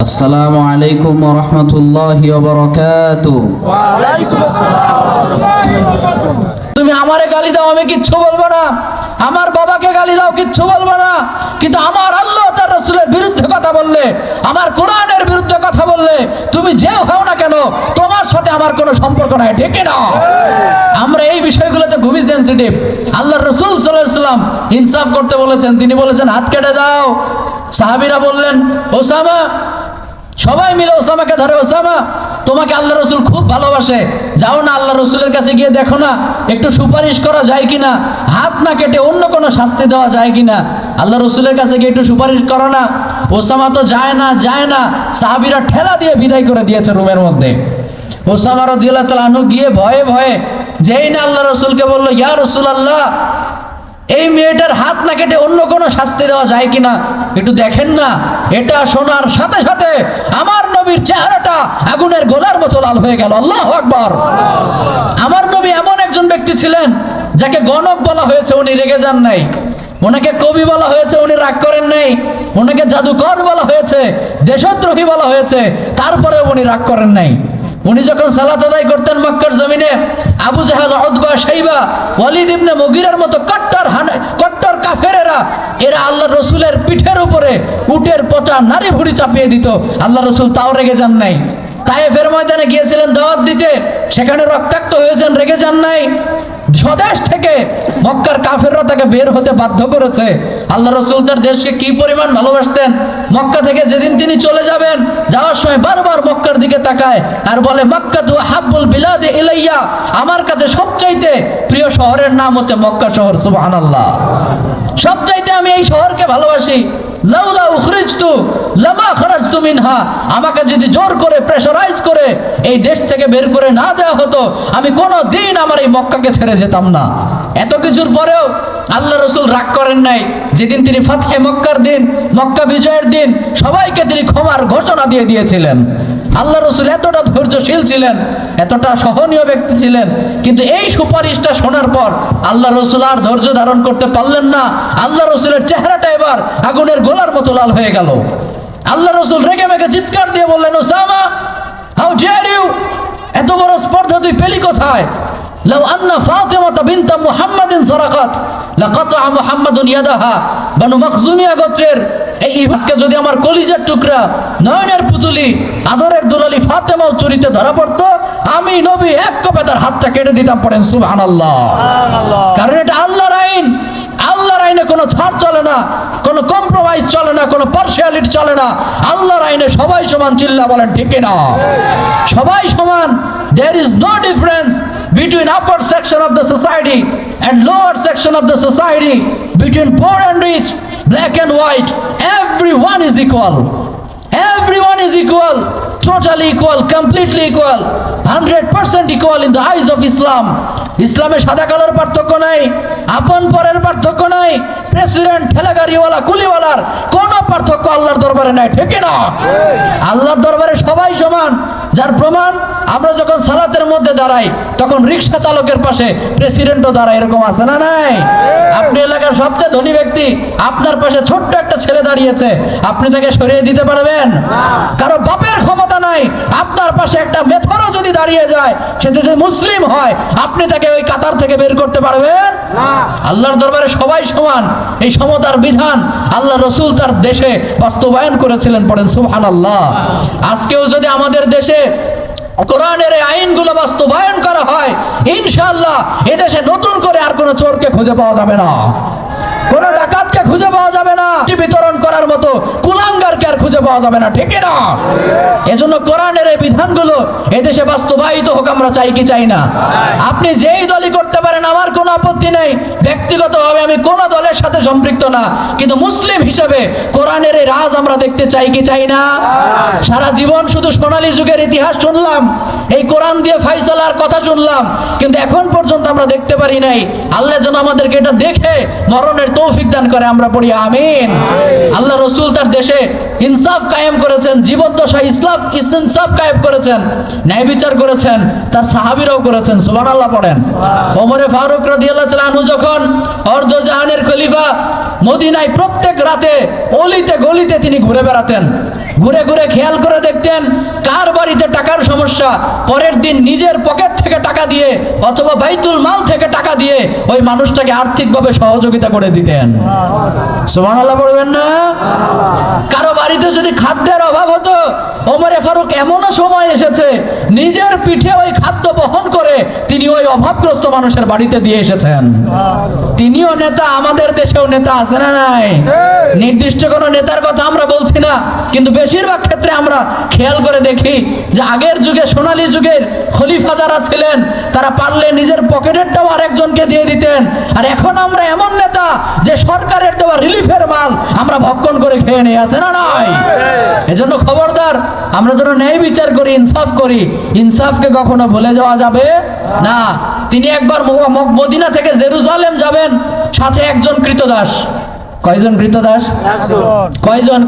আসসালামু আলাইকুম ওয়া রাহমাতুল্লাহি ওয়া বারাকাতুহু। ওয়া আলাইকুম আসসালাম ওয়া রাহমাতুল্লাহি ওয়া বারাকাতুহু। তুমি আমারে গালি দাও, আমি কিচ্ছু বলবো না। আমার বাবাকে গালি দাও, কিচ্ছু বলবো না। কিন্তু আমার আল্লাহ তার রাসূলের বিরুদ্ধে কথা বললে, আমার কোরআনের বিরুদ্ধে কথা বললে, তুমি যে হও না কেন, তোমার সাথে আমার কোনো সম্পর্ক নাই, ঠিক না? আমরা এই বিষয়গুলোতে খুবই সেনসিটিভ। আল্লাহর রাসূল সাল্লাল্লাহু আলাইহি ওয়াসাল্লাম ইনসাফ করতে বলেছেন। তিনি বলেছেন হাত কেটে দাও। সাহাবীরা বললেন ওসামা, সবাই মিলে ওসামাকে ধরে, ওসামা তোমাকে আল্লাহ রসুল খুব ভালোবাসে, যাও না আল্লাহ রসুলের কাছে গিয়ে দেখো না একটু সুপারিশ করা যায় কিনা, হাত না কেটে অন্য কোনো শাস্তি দেওয়া যায় কিনা, আল্লাহ রসুলের কাছে গিয়ে একটু সুপারিশ করো না। ওসামা তো যায় না। সাহাবীরা ঠেলা দিয়ে বিদায় করে দিয়েছে রুমের মধ্যে। ওসামা রাদিয়াল্লাহু তাআলা আনহু গিয়ে ভয়ে ভয়ে যেই না আল্লাহ রসুলকে বললো, ইয়া রাসূলুল্লাহ, এই মেয়েটার হাত না কেটে অন্য কোনো শাস্তি দেওয়া যায় কিনা, একটু দেখেন না। এটা শোনার সাথে সাথে আমার নবীর চেহারাটা আগুনের গোলার মতো লাল হয়ে গেল। আল্লাহু আকবার। আমার নবী এমন একজন ব্যক্তি ছিলেন যাকে গণক বলা হয়েছে, উনি রেগে যান নাই। ওনাকে কবি বলা হয়েছে, উনি রাগ করেন নাই। ওনাকে জাদুকর বলা হয়েছে, দেশদ্রোহী বলা হয়েছে, তারপরেও উনি রাগ করেন নাই। উনি যখন সালাত আদায় করতেন মক্কার জমিনে, আবু জাহেল, উতবা, শাইবা, ওয়ালিদ ইবনে মুগীরার মতো কট্টর কাফেরেরা এরা আল্লাহ রসুলের পিঠের উপরে উটের পচা নারী ভুড়ি চাপিয়ে দিত। আল্লাহ রসুল তাও রেগে যান নাই। তায়েফের ময়দানে গিয়েছিলেন দাওয়াত দিতে, সেখানে রক্তাক্ত হয়েছেন, রেগে যান নাই। স্বদেশ থেকে মক্কার কাফেররা তাকে বের হতে বাধ্য করেছে। আল্লাহ রসুল তার দেশকে কি পরিমাণ ভালোবাসতেন, মক্কা থেকে যেদিন তিনি চলে যাবেন, যাওয়ার সময় বারবার মক্কার দিকে তাকায় আর বলে, মক্কাতু আহাব্বুল বিলাদি ইলাইয়া, আমার কাছে সবচাইতে প্রিয় শহরের নাম হচ্ছে মক্কা শহর। সুবহানাল্লাহ। সবচাইতে আমি এই শহরকে ভালোবাসি। লাউলা উখরিজতু লামা খরাজতু মিনহা, আমাকে যদি জোর করে প্রেসারাইজ করে এই দেশ থেকে বের করে না দেওয়া হতো, আমি কোনো দিন আমার এই মক্কাকে ছেড়ে যেতাম না। এত কিছুর পরেও আল্লাহ রসুল রাগ করেন নাই। যেদিন তিনি ফাতহে মক্কার দিন, মক্কা বিজয়ের দিন, সবাইকে তিনি ক্ষমার ঘোষণা দিয়ে দিয়েছিলেন। আল্লাহ রসুল এতটা ধৈর্যশীল ছিলেন, এতটা সহনীয় ব্যক্তি ছিলেন। কিন্তু এই সুপারিশটা শোনার পর আল্লাহ রসুল আর ধৈর্য ধারণ করতে পারলেন না। আল্লাহ রসুলের চেহারাটা এবার আগুনের গোলার মতো লাল হয়ে গেল। আল্লাহ রসুল রেগে মেগে চিৎকার দিয়ে বললেন, ওসামা, হাউ ডেয়ার ইউ, এত বড় স্পর্ধা তুই পেলি কোথায়? লাউ আন্না ফাতিমা বিনতা মুহাম্মাদিন সারাকাত লাকাতা মুহাম্মাদুন ইয়াদাহা। বানু মাখজুমিয়া গোত্রের এই ইহুসকে যদি আমার কলিজার টুকরা, নয়নের পুতুলি, আদরের দুলালি ফাতেমাও চুরিতে ধরা পড়তো, আমি নবী এক কোপে তার হাতটা কেটে দিতাম। পড়েন সুবহানাল্লাহ। কারণ এটা আল্লাহর আইন। আল্লাহর আইনে কোনো ছাড় চলে না, কোনো কম্প্রোমাইজ চলে না, কোনো পার্সিয়ালিটি চলে না। আল্লাহর আইনে সবাই সমান। চিল্লা বলেন ঠিক না? সবাই সমান। There is no difference between upper section of the society and lower section of the society, between poor and rich, black and white. Everyone is equal. Everyone is equal, totally equal, completely equal, 100% equal in the eyes of Islam. ইসলামে সাদা কালোর পার্থক্য নাই, আপন পরের পার্থক্য নাই, president, ঠেলাগাড়িওয়ালা, কুলিওয়ালার কোনো পার্থক্য আল্লাহর দরবারে নাই, ঠিক না? আল্লাহর দরবারে সবাই সমান। যার প্রমাণ, আমরা যখন সালাতের মধ্যে দাঁড়াই তখন রিক্সা চালকের পাশে প্রেসিডেন্টও দাঁড়ায়, এরকম আছে না নাই? আপনি এলাকার সবচেয়ে ধনী ব্যক্তি, আপনার পাশে ছোট্ট একটা ছেলে দাঁড়িয়েছে, আপনি তাকে সরিয়ে দিতে পারবেন? কারো বাপের ক্ষমতা নাই, আপনার পাশে একটা মেথরও যদি দাঁড়িয়ে যায়, সে যদি মুসলিম হয়, আপনি তাকে ওই কাতার থেকে বের করতে পারবেন? আল্লাহর দরবারে সবাই সমান। এই সমতার বিধান আল্লাহ রসুল তার দেশে বাস্তবায়ন করেছিলেন। পড়েন সুবহানাল্লাহ। আজকেও যদি আমাদের দেশে কোরআনের এই আইনগুলো বাস্তবায়ন করা হয়, ইনশাআল্লাহ এদেশে নতুন করে আর কোনো চোরকে খুঁজে পাওয়া যাবে না, কোন ডাকাতকে খুঁজে পাওয়া যাবে না, বিতরণ করার মতো কুলাঙ্গারকে আর খুঁজে পাওয়া যাবে না, ঠিক না? এজন্য কোরআনের এই বিধানগুলো এদেশে বাস্তবায়িত হোক, আমরা চাই কি চাই না? আপনি যেই দলই করতে পারেন, আমার কোনো আপত্তি নেই। ব্যক্তিগতভাবে আমি কোনো দলের সাথে সম্পৃক্ত না, কিন্তু মুসলিম হিসেবে কোরআনের এই রাজ আমরা দেখতে চাই কি চাই না? সারা জীবন শুধু সোনালী যুগের ইতিহাস শুনলাম, এই কোরআন দিয়ে ফাইসালার কথা শুনলাম, কিন্তু এখন পর্যন্ত আমরা দেখতে পারি নাই। আল্লাহ যেন আমাদেরকে এটা দেখে মরণের তৌফিক দান করে, আমরা পড়ি আমিন। আল্লাহ রসুল তার দেশে ইনসাফ কায়েম করেছেন, জীবদ্দশায় ইনসাফ কায়েম করেছেন, ন্যায় বিচার করেছেন, তার সাহাবীরাও করেছেন। সুবহানাল্লাহ পড়েন। ওমরে ফারুক রাদিয়াল্লাহু তাআলা আনহু যখন অর্ধজাহানের খলিফা, মদিনায় প্রত্যেক রাতে অলিতে গলিতে তিনি ঘুরে বেড়াতেন। ঘুরে ঘুরে খেয়াল করে দেখতেন কার বাড়িতে টাকার সমস্যা, পরের দিন নিজের পকেট থেকে টাকা দিয়ে অথবা বাইতুল মাল থেকে টাকা দিয়ে ওই মানুষটাকে আর্থিকভাবে সহযোগিতা করে দিতেন। সুবহানাল্লাহ পড়বেন না? কারো বাড়িতে যদি খাদ্যের অভাব হতো, ওমরে ফারুক এমনও সময় এসেছে নিজের পিঠে ওই খাদ্য বহন করে তিনি ওই অভাবগ্রস্ত মানুষের বাড়িতে দিয়ে এসেছেন। তিনিও নেতা, আমাদের দেশেও নেতা আছে না নাই? নির্দিষ্ট কোনো নেতার কথা আমরা বলছি না, কিন্তু বেশিরভাগ ক্ষেত্রে আমরা খেয়াল করে দেখি যে আগের যুগে, সোনালী যুগের খলিফা যারা ছিলেন তারা পারলে নিজের পকেটেরটাও আরেকজনকে দিয়ে দিতেন। আর এখন আমরা এমন নেতা যে সরকারের দেওয়া রিলিফের মাল আমরা ভক্ষণ করে খেয়ে নিয়ে, আছে না নাই? এজন্য খবরদার, আমরা যেন ন্যায় বিচার করি, ইনসাফ করি। ইনসাফকে কখনো ভুলে যাওয়া যাবে না। তিনি একবার মদিনা থেকে জেরুজালেম যাবেন, সাথে একজন কৃতদাস। কয়জন কৃতদাস? কয়জন?